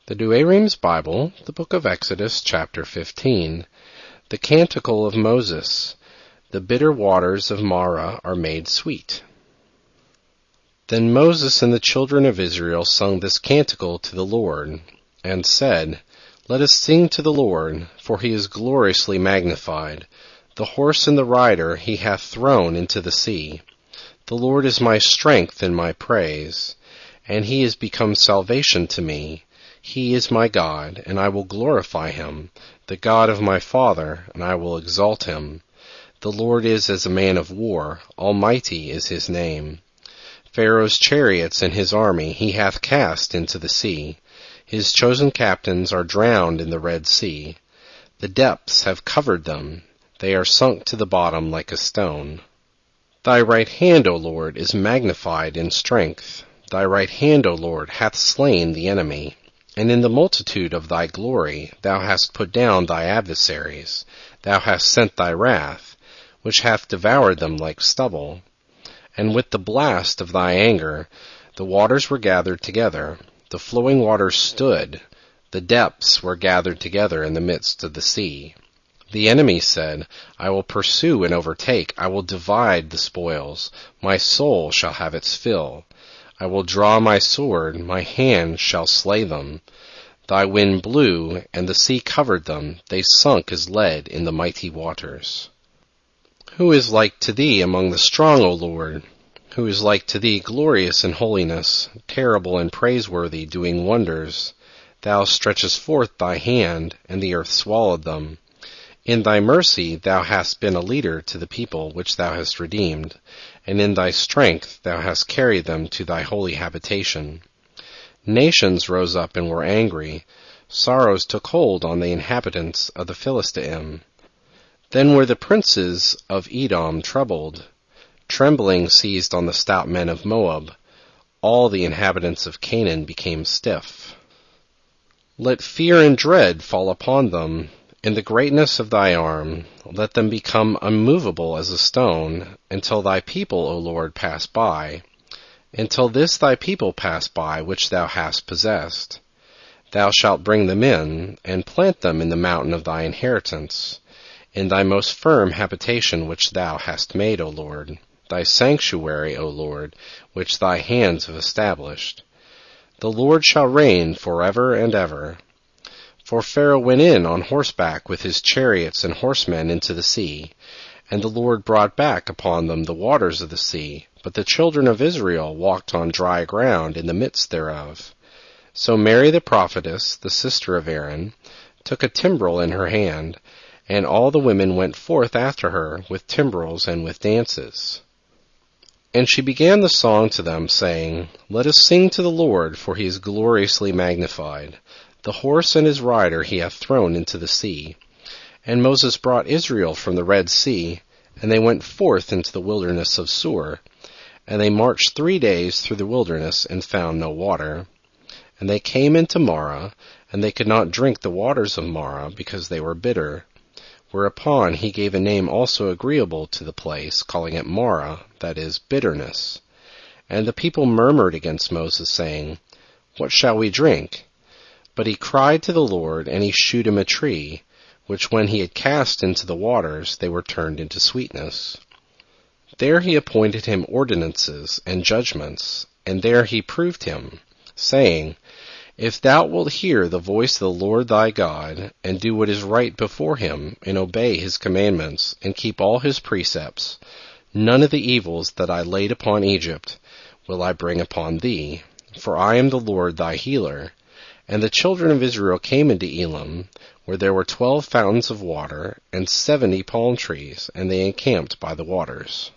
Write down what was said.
The Douay-Rheims Bible, the book of Exodus, chapter 15. The Canticle of Moses. The bitter waters of Marah are made sweet. Then Moses and the children of Israel sung this canticle to the Lord, and said, Let us sing to the Lord, for he is gloriously magnified. The horse and the rider he hath thrown into the sea. The Lord is my strength and my praise, and he is become salvation to me. He is my God, and I will glorify him, the God of my father, and I will exalt him. The Lord is as a man of war, almighty is his name. Pharaoh's chariots and his army he hath cast into the sea. His chosen captains are drowned in the Red Sea. The depths have covered them. They are sunk to the bottom like a stone. Thy right hand, O Lord, is magnified in strength. Thy right hand, O Lord, hath slain the enemy. And in the multitude of thy glory thou hast put down thy adversaries. Thou hast sent thy wrath, which hath devoured them like stubble. And with the blast of thy anger the waters were gathered together. The flowing waters stood. The depths were gathered together in the midst of the sea. The enemy said, I will pursue and overtake. I will divide the spoils. My soul shall have its fill. I will draw my sword, my hand shall slay them. Thy wind blew, and the sea covered them. They sunk as lead in the mighty waters. Who is like to thee among the strong, O Lord? Who is like to thee, glorious in holiness, terrible and praiseworthy, doing wonders? Thou stretchest forth thy hand, and the earth swallowed them. In thy mercy thou hast been a leader to the people which thou hast redeemed, and in thy strength thou hast carried them to thy holy habitation. Nations rose up and were angry. Sorrows took hold on the inhabitants of the Philistine. Then were the princes of Edom troubled. Trembling seized on the stout men of Moab. All the inhabitants of Canaan became stiff. Let fear and dread fall upon them. In the greatness of thy arm, let them become unmovable as a stone, until thy people, O Lord, pass by, until this thy people pass by, which thou hast possessed. Thou shalt bring them in, and plant them in the mountain of thy inheritance, in thy most firm habitation which thou hast made, O Lord, thy sanctuary, O Lord, which thy hands have established. The Lord shall reign forever and ever. For Pharaoh went in on horseback with his chariots and horsemen into the sea, and the Lord brought back upon them the waters of the sea. But the children of Israel walked on dry ground in the midst thereof. So Mary the prophetess, the sister of Aaron, took a timbrel in her hand, and all the women went forth after her with timbrels and with dances. And she began the song to them, saying, Let us sing to the Lord, for he is gloriously magnified. The horse and his rider he hath thrown into the sea. And Moses brought Israel from the Red Sea, and they went forth into the wilderness of Sur. And they marched 3 days through the wilderness, and found no water. And they came into Marah, and they could not drink the waters of Marah, because they were bitter. Whereupon he gave a name also agreeable to the place, calling it Marah, that is, bitterness. And the people murmured against Moses, saying, What shall we drink? But he cried to the Lord, and he shewed him a tree, which when he had cast into the waters, they were turned into sweetness. There he appointed him ordinances and judgments, and there he proved him, saying, If thou wilt hear the voice of the Lord thy God, and do what is right before him, and obey his commandments, and keep all his precepts, none of the evils that I laid upon Egypt will I bring upon thee, for I am the Lord thy healer. And the children of Israel came into Elim, where there were 12 fountains of water, and 70 palm trees, and they encamped by the waters.